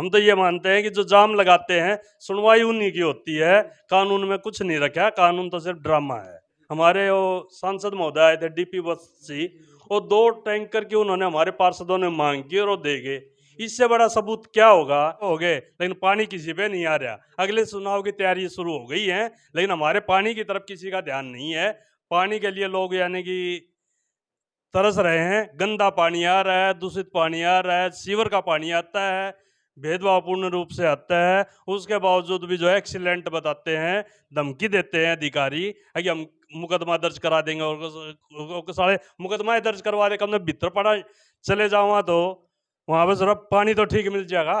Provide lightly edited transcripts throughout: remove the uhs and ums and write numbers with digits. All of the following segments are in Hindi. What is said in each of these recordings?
हम तो ये मानते हैं कि जो जाम लगाते हैं सुनवाई उन्हीं की होती है, कानून में कुछ नहीं रखा, कानून तो सिर्फ ड्रामा है। हमारे वो सांसद महोदय आए थे डीपी बख्शी, वो 2 टैंकर की उन्होंने हमारे पार्षदों ने मांग की और वो दे गए। इससे बड़ा सबूत क्या होगा? हो गए, लेकिन पानी किसी पे नहीं आ रहा। अगले चुनाव की तैयारी शुरू हो गई है, लेकिन हमारे पानी की तरफ किसी का ध्यान नहीं है। पानी के लिए लोग यानी कि तरस रहे हैं। गंदा पानी आ रहा है, दूषित पानी आ रहा है, सीवर का पानी आता है, भेदभावपूर्ण रूप से आता है। उसके बावजूद भी जो है एक्सीलेंट बताते हैं, धमकी देते हैं अधिकारी कि हम मुकदमा दर्ज करा देंगे और सारे मुकदमा दर्ज करवा दे। कम भीतर पड़ा चले जाऊँगा तो वहाँ पे जरा पानी तो ठीक मिल जाएगा।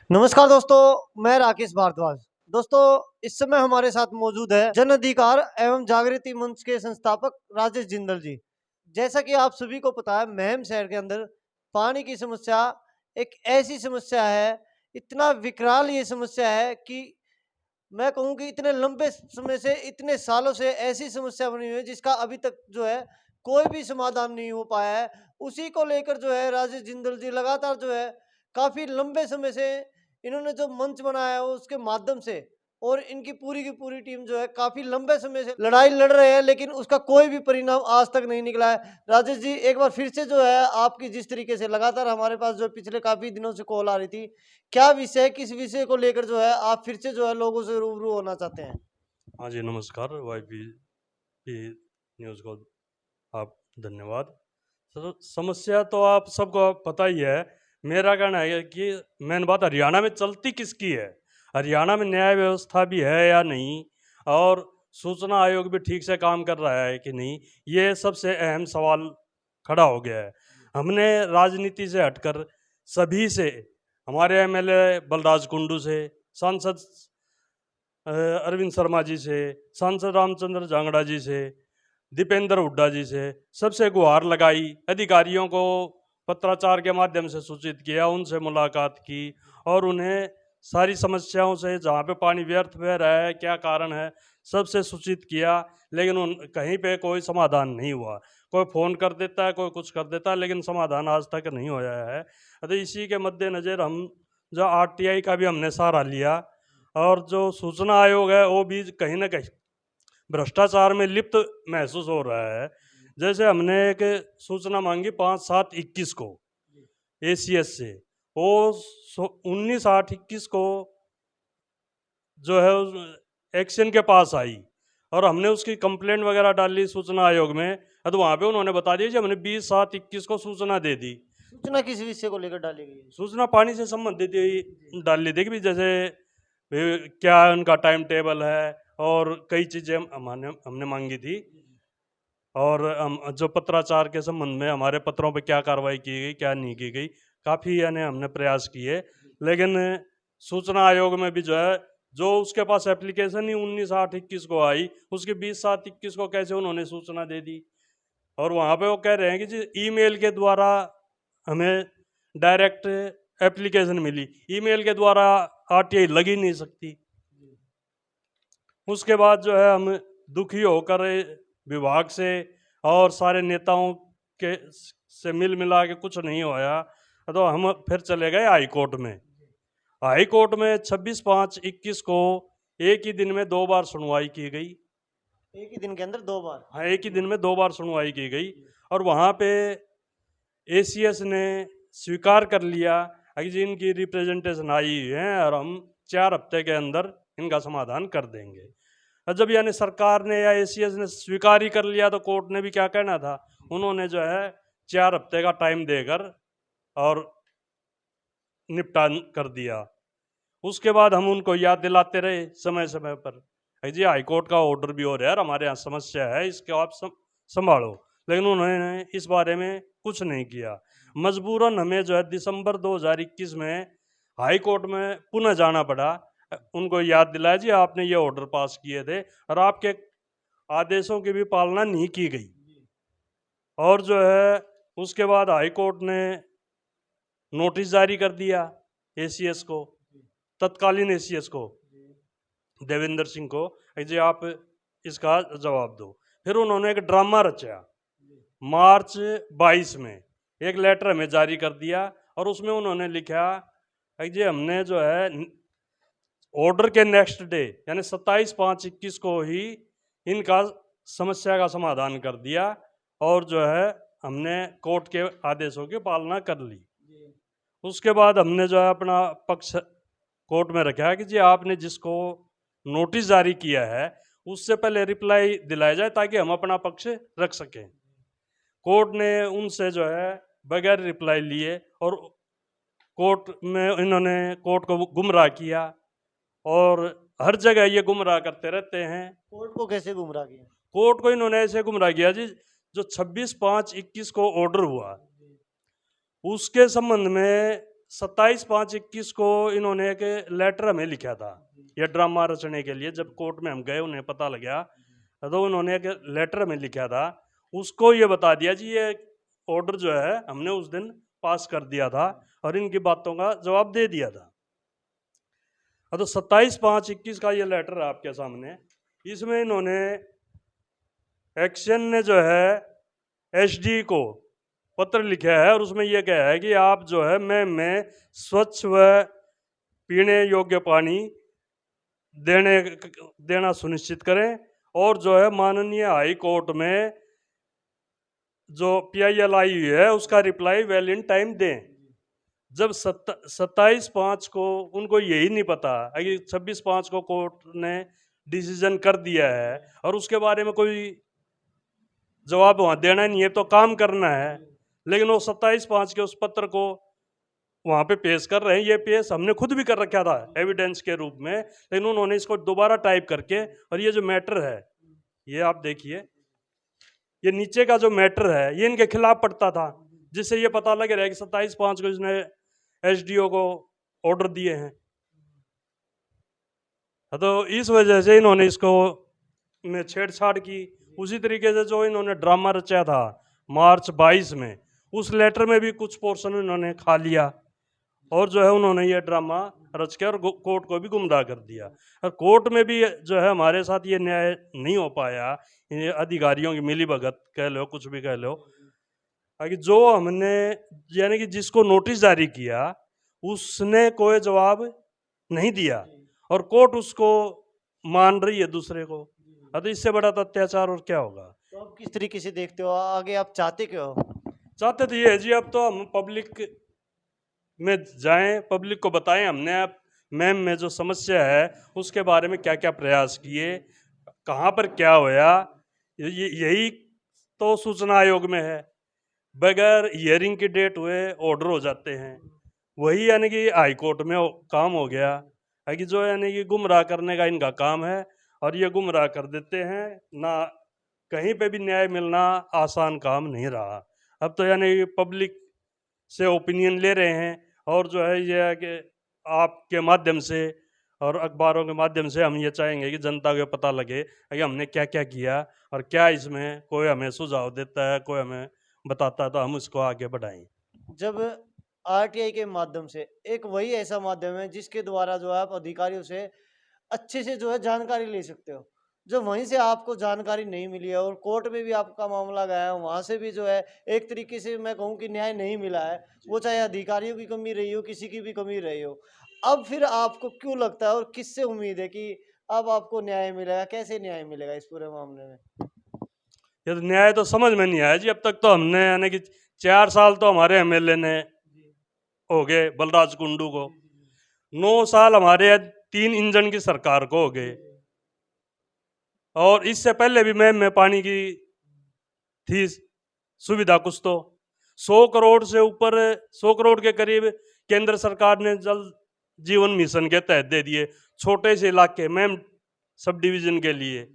नमस्कार दोस्तों, मैं राकेश भारद्वाज। दोस्तों, इस समय हमारे साथ मौजूद है जन अधिकार एवं जागृति मंच के संस्थापक राजेश जिंदल जी। जैसा कि आप सभी को पता है, महम शहर के अंदर पानी की समस्या एक ऐसी समस्या है, इतना विकराल ये समस्या है कि मैं कहूँ कि इतने लंबे समय से, इतने सालों से ऐसी समस्या बनी हुई है जिसका अभी तक जो है कोई भी समाधान नहीं हो पाया है। उसी को लेकर जो है राजेश जिंदल जी लगातार जो है काफी लंबे समय से इन्होंने जो मंच बनाया है उसके माध्यम से, और इनकी पूरी की पूरी टीम जो है काफी लंबे समय से लड़ाई लड़ रहे हैं, लेकिन उसका कोई भी परिणाम आज तक नहीं निकला है। राजेश जी, एक बार फिर से जो है आपकी जिस तरीके से लगातार हमारे पास जो पिछले काफी दिनों से कॉल आ रही थी, क्या विषय, किस विषय को लेकर जो है आप फिर से जो है लोगों से रूबरू होना चाहते हैं? हाँ जी, नमस्कार। वाईपी न्यूज़ को आप धन्यवाद। सर, समस्या तो आप सबको पता ही है। मेरा कहना है कि मेन बात हरियाणा में चलती किसकी है? हरियाणा में न्याय व्यवस्था भी है या नहीं, और सूचना आयोग भी ठीक से काम कर रहा है कि नहीं, ये सबसे अहम सवाल खड़ा हो गया है। हमने राजनीति से हटकर सभी से, हमारे एमएलए बलराज कुंडू से, सांसद अरविंद शर्मा जी से, सांसद रामचंद्र जांगड़ा जी से, दीपेंद्र हुड्डा जी से, सबसे गुहार लगाई, अधिकारियों को पत्राचार के माध्यम से सूचित किया, उनसे मुलाकात की और उन्हें सारी समस्याओं से, जहाँ पे पानी व्यर्थ बह रहा है, क्या कारण है, सबसे सूचित किया। लेकिन उन कहीं पे कोई समाधान नहीं हुआ। कोई फ़ोन कर देता है, कोई कुछ कर देता है, लेकिन समाधान आज तक नहीं होया है। तो इसी के मद्देनज़र हम जो आरटीआई का भी हमने सहारा लिया, और जो सूचना आयोग है वो भी कहीं ना कहीं भ्रष्टाचार में लिप्त महसूस हो रहा है। जैसे हमने एक सूचना मांगी 5/7/21 को एसीएस से, वो 19/8/21 को जो है एक्शन के पास आई, और हमने उसकी कंप्लेंट वगैरह डाली सूचना आयोग में। तो वहाँ पे उन्होंने बता दिया कि हमने 20/7/21 को सूचना दे दी। सूचना किस विषय को लेकर डाली गई है? सूचना पानी से संबंधित ही डाल ली थी कि जैसे क्या उनका टाइम टेबल है, और कई चीज़ें हमने मांगी थी। और जो पत्राचार के संबंध में हमारे पत्रों पे क्या कार्रवाई की गई, क्या नहीं की गई, काफ़ी यानी हमने प्रयास किए। लेकिन सूचना आयोग में भी जो है, जो उसके पास एप्लीकेशन ही 19/8/21 को आई, उसकी 20/7/21 को कैसे उन्होंने सूचना दे दी। और वहाँ पे वो कह रहे हैं कि जी ईमेल के द्वारा हमें डायरेक्ट एप्लीकेशन मिली, ईमेल के द्वारा आरटीआई लग ही नहीं सकती। उसके बाद जो है हम दुखी होकर विभाग से और सारे नेताओं के से मिल मिला के कुछ नहीं होया, तो हम फिर चले गए हाई कोर्ट में। हाई कोर्ट में 26/5/21 को एक ही दिन में 2 बार सुनवाई की गई। एक ही दिन के अंदर 2 बार? हाँ, एक ही दिन में 2 बार सुनवाई की गई, और वहाँ पे एसीएस ने स्वीकार कर लिया कि जी इनकी रिप्रेजेंटेशन आई है और हम 4 हफ्ते के अंदर इनका समाधान कर देंगे। और जब यानी सरकार ने या एसीएस ने स्वीकार ही कर लिया, तो कोर्ट ने भी क्या कहना था। उन्होंने जो है 4 हफ्ते का टाइम देकर और निपटान कर दिया। उसके बाद हम उनको याद दिलाते रहे समय समय पर, जी हाई कोर्ट का ऑर्डर भी हो रहा है और हमारे यहाँ समस्या है, इसको आप संभालो। लेकिन उन्होंने इस बारे में कुछ नहीं किया। मजबूरन हमें जो है दिसंबर 2021 में हाई कोर्ट में पुनः जाना पड़ा, उनको याद दिलाया जी आपने ये ऑर्डर पास किए थे और आपके आदेशों की भी पालना नहीं की गई। और जो है उसके बाद हाई कोर्ट ने नोटिस जारी कर दिया एसीएस को, तत्कालीन एसीएस को, देवेंद्र सिंह को, जी आप इसका जवाब दो। फिर उन्होंने एक ड्रामा रचा, मार्च 22 में एक लेटर हमें जारी कर दिया, और उसमें उन्होंने लिखा जी हमने जो है ऑर्डर के नेक्स्ट डे यानी 27/5/21 को ही इनका समस्या का समाधान कर दिया और जो है हमने कोर्ट के आदेशों की पालना कर ली। उसके बाद हमने जो है अपना पक्ष कोर्ट में रखा कि जी आपने जिसको नोटिस जारी किया है उससे पहले रिप्लाई दिलाया जाए ताकि हम अपना पक्ष रख सकें। कोर्ट ने उनसे जो है बगैर रिप्लाई लिए और कोर्ट में इन्होंने कोर्ट को गुमराह किया और हर जगह ये गुमराह करते रहते हैं। कोर्ट को कैसे गुमराह किया? कोर्ट को इन्होंने ऐसे गुमराह किया जी, जो 26/5/21 को ऑर्डर हुआ उसके संबंध में 27/5/21 को इन्होंने एक लेटर हमें लिखा था ये ड्रामा रचने के लिए। जब कोर्ट में हम गए उन्हें पता लगा तो उन्होंने एक लेटर में लिखा था, उसको ये बता दिया जी ये ऑर्डर जो है हमने उस दिन पास कर दिया था और इनकी बातों का जवाब दे दिया था। तो 27/5/21 का ये लेटर है आपके सामने। इसमें इन्होंने एक्शन ने जो है एसडी को पत्र लिखा है और उसमें यह कहा है कि आप जो है मैं स्वच्छ व पीने योग्य पानी देना सुनिश्चित करें और जो है माननीय हाई कोर्ट में जो PIL आई हुई है उसका रिप्लाई वेल इन टाइम दें। जब 27/5 को उनको यही नहीं पता कि 26/5 को कोर्ट ने डिसीजन कर दिया है और उसके बारे में कोई जवाब वहाँ देना नहीं है, तो काम करना है, लेकिन वो 27/5 के उस पत्र को वहाँ पे पेश कर रहे हैं। ये पेश हमने खुद भी कर रखा था एविडेंस के रूप में, लेकिन उन्होंने इसको दोबारा टाइप करके, और ये जो मैटर है ये आप देखिए, ये नीचे का जो मैटर है ये इनके खिलाफ पड़ता था, जिससे ये पता लग रहा है कि 27/5 को इसने SDO को ऑर्डर दिए हैं। तो इस वजह से इन्होंने इसको में छेड़छाड़ की। उसी तरीके से जो इन्होंने ड्रामा रचा था मार्च 22 में, उस लेटर में भी कुछ पोर्शन इन्होंने खा लिया और जो है उन्होंने ये ड्रामा रच के और कोर्ट को भी गुमराह कर दिया। और कोर्ट में भी जो है हमारे साथ ये न्याय नहीं हो पाया, ये अधिकारियों की मिलीभगत कह लो, कुछ भी कह लो, कि जो हमने यानी कि जिसको नोटिस जारी किया उसने कोई जवाब नहीं दिया और कोर्ट उसको मान रही है दूसरे को। तो इससे बड़ा तो अत्याचार और क्या होगा। तो आप किस तरीके से देखते हो, आगे आप चाहते क्या हो? चाहते तो ये है जी, अब तो हम पब्लिक में जाएं, पब्लिक को बताएं हमने अब मैम में जो समस्या है उसके बारे में क्या क्या प्रयास किए, कहाँ पर क्या होया, यही तो सूचना आयोग में है। बगैर हियरिंग की डेट हुए ऑर्डर हो जाते हैं, वही यानी कि हाई कोर्ट में काम हो गया है कि जो यानी कि गुमराह करने का इनका काम है और ये गुमराह कर देते हैं ना। कहीं पे भी न्याय मिलना आसान काम नहीं रहा। अब तो यानी कि पब्लिक से ओपिनियन ले रहे हैं और जो है ये है कि आपके माध्यम से और अखबारों के माध्यम से हम ये चाहेंगे कि जनता को पता लगे कि हमने क्या क्या किया और क्या इसमें कोई हमें सुझाव देता है, कोई हमें बताता है तो हम उसको आगे बढ़ाएं। जब RTI के माध्यम से, एक वही ऐसा माध्यम है जिसके द्वारा जो है आप अधिकारियों से अच्छे से जो है जानकारी ले सकते हो, जो वहीं से आपको जानकारी नहीं मिली है और कोर्ट में भी आपका मामला गया है, वहां से भी जो है एक तरीके से मैं कहूँ कि न्याय नहीं मिला है, वो चाहे अधिकारियों की कमी रही हो, किसी की भी कमी रही हो। अब फिर आपको क्यों लगता है और किससे उम्मीद है कि अब आपको न्याय मिलेगा? कैसे न्याय मिलेगा इस पूरे मामले में? ये तो न्याय तो समझ में नहीं आया जी। अब तक तो हमने यानी कि 4 साल तो हमारे MLA ने हो गए, बलराज कुंडू को 9 साल हमारे 3 इंजन की सरकार को हो गए, और इससे पहले भी मैम में पानी की थी सुविधा कुछ तो 100 करोड़ से ऊपर, 100 करोड़ के करीब केंद्र सरकार ने जल जीवन मिशन के तहत दे दिए छोटे से इलाके मैम सब डिवीजन के लिए,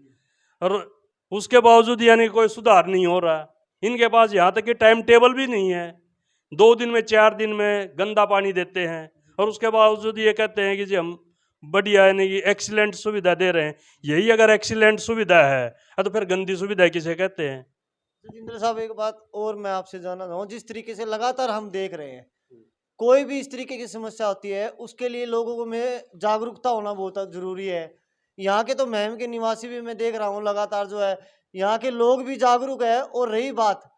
और उसके बावजूद यानी कोई सुधार नहीं हो रहा। इनके पास यहाँ तक कि टाइम टेबल भी नहीं है, 2 दिन में 4 दिन में गंदा पानी देते हैं और उसके बावजूद ये कहते हैं कि जी हम बढ़िया यानी कि एक्सीलेंट सुविधा दे रहे हैं। यही अगर एक्सीलेंट सुविधा है तो फिर गंदी सुविधा किसे कहते हैं। सचिंद्र साहब, एक बात और मैं आपसे जानना चाहूँ, जिस तरीके से लगातार हम देख रहे हैं, कोई भी इस तरीके की समस्या होती है उसके लिए लोगों में जागरूकता होना बहुत जरूरी है। यहाँ के तो महम के निवासी भी मैं देख रहा हूँ लगातार जो है, यहाँ के लोग भी जागरूक है। और रही बात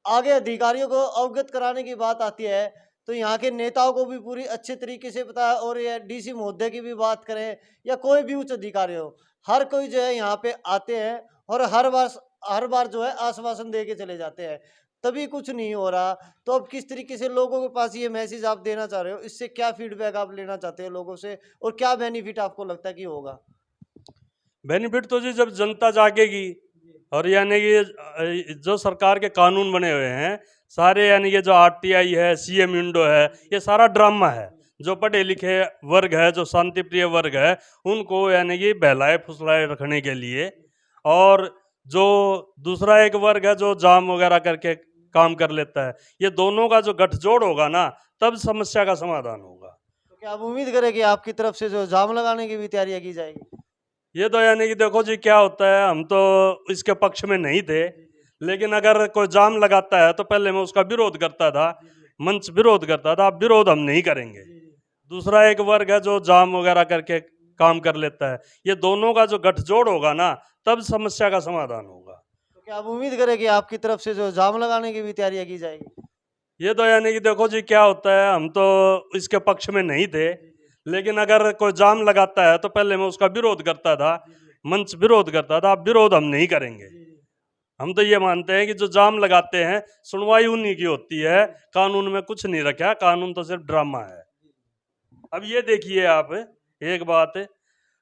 आगे अधिकारियों को अवगत कराने की बात आती है, तो यहाँ के नेताओं को भी पूरी अच्छे तरीके से पता है, और ये डीसी महोदय की भी बात करें या कोई भी उच्च अधिकारी हो, हर कोई जो है यहाँ पे आते हैं और हर बार जो है आश्वासन दे के चले जाते हैं, तभी कुछ नहीं हो रहा। तो अब किस तरीके से लोगों के पास ये मैसेज आप देना चाह रहे हो, इससे क्या फीडबैक आप लेना चाहते हो लोगों से, और क्या बेनिफिट आपको लगता है कि होगा? बेनिफिट तो जी जब जनता जागेगी, और यानी कि जो सरकार के कानून बने हुए हैं सारे, यानी कि जो आरटीआई है, सीएम विंडो है, ये सारा ड्रामा है। जो पढ़े लिखे वर्ग है, जो शांति प्रिय वर्ग है, उनको यानी कि बहलाए फुसलाए रखने के लिए, और जो दूसरा एक वर्ग है जो जाम वगैरह करके काम कर लेता है, ये दोनों का जो गठजोड़ होगा ना, तब समस्या का समाधान होगा। तो क्या आप उम्मीद करें कि आपकी तरफ से जो जाम लगाने की भी तैयारियां की जाएगी? ये तो यानी कि देखो जी क्या होता है, हम तो इसके पक्ष में नहीं थे, लेकिन अगर कोई जाम लगाता है तो पहले मैं उसका विरोध करता था, मंच विरोध करता था। अब विरोध हम नहीं करेंगे। दूसरा एक वर्ग है जो जाम वगैरह करके काम कर लेता है, ये दोनों का जो गठजोड़ होगा ना, तब समस्या का समाधान होगा। तो क्या आप उम्मीद करें कि आपकी तरफ से जो जाम लगाने की भी तैयारियां की जाएगी? ये तो यानी कि देखो जी क्या होता है, हम तो इसके पक्ष में नहीं थे, लेकिन अगर कोई जाम लगाता है तो पहले मैं उसका विरोध करता था, मंच विरोध करता था। अब विरोध हम नहीं करेंगे। हम तो ये मानते हैं कि जो जाम लगाते हैं सुनवाई उन्हीं की होती है, कानून में कुछ नहीं रखा, कानून तो सिर्फ ड्रामा है। अब ये देखिए आप एक बात,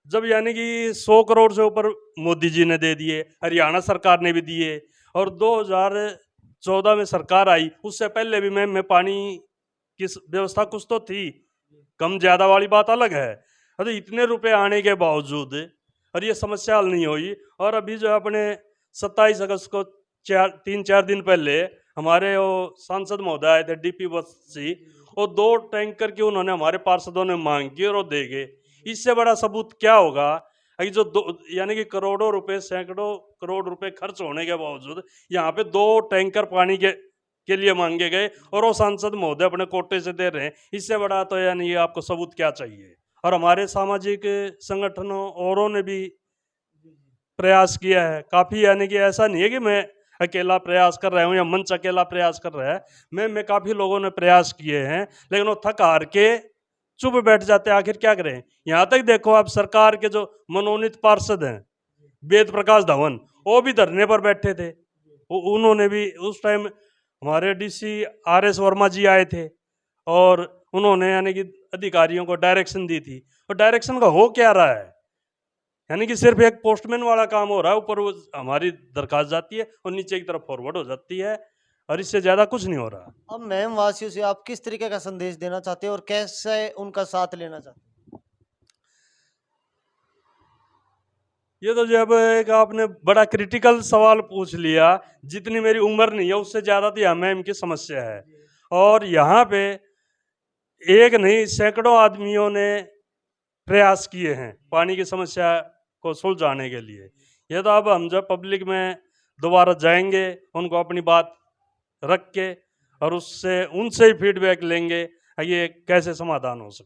जब यानी कि 100 करोड़ से ऊपर मोदी जी ने दे दिए, हरियाणा सरकार ने भी दिए, और 2014 में सरकार आई, उससे पहले भी में पानी की व्यवस्था कुछ तो थी, कम ज्यादा वाली बात अलग है। अरे इतने रुपए आने के बावजूद और ये समस्या हल नहीं हुई। और अभी जो अपने 27 अगस्त को 3-4 दिन पहले हमारे वो सांसद महोदय आए थे, डीपी बस्सी, और 2 टैंकर की उन्होंने हमारे पार्षदों ने मांग की और वो दे गए। इससे बड़ा सबूत क्या होगा कि जो यानी कि करोड़ों रुपए, सैकड़ों करोड़ रुपए खर्च होने के बावजूद यहाँ पे 2 टैंकर पानी के लिए मांगे गए, और वो सांसद महोदय अपने कोटे से दे रहे हैं। इससे बड़ा तो यानी आपको सबूत क्या चाहिए। और हमारे सामाजिक संगठनों औरों ने भी प्रयास किया है काफ़ी, यानी कि ऐसा नहीं है कि मैं अकेला प्रयास कर रहा हूँ या मंच अकेला प्रयास कर रहा है। मैं काफ़ी लोगों ने प्रयास किए हैं, लेकिन वो थक हार के चुप बैठ जाते हैं। आखिर क्या करें। यहाँ तक देखो आप, सरकार के जो मनोनीत पार्षद हैं वेद प्रकाश धवन, वो भी धरने पर बैठे थे। उन्होंने भी उस टाइम, हमारे डीसी RS वर्मा जी आए थे और उन्होंने यानी कि अधिकारियों को डायरेक्शन दी थी। और डायरेक्शन का हो क्या रहा है, यानी कि सिर्फ एक पोस्टमैन वाला काम हो रहा है। ऊपर हमारी दरखास्त जाती है और नीचे की तरफ फॉरवर्ड हो जाती है, और इससे ज़्यादा कुछ नहीं हो रहा। अब मैम वासियों से आप किस तरीके का संदेश देना चाहते हो और कैसे उनका साथ लेना चाहते हो? ये तो जब एक आपने बड़ा क्रिटिकल सवाल पूछ लिया। जितनी मेरी उम्र नहीं है उससे ज़्यादा तो यहाँ मैम की समस्या है, और यहाँ पे एक नहीं सैकड़ों आदमियों ने प्रयास किए हैं पानी की समस्या को सुलझाने के लिए। ये तो अब हम जब पब्लिक में दोबारा जाएंगे, उनको अपनी बात रख के और उससे उनसे ही फीडबैक लेंगे ये कैसे समाधान हो सकता है।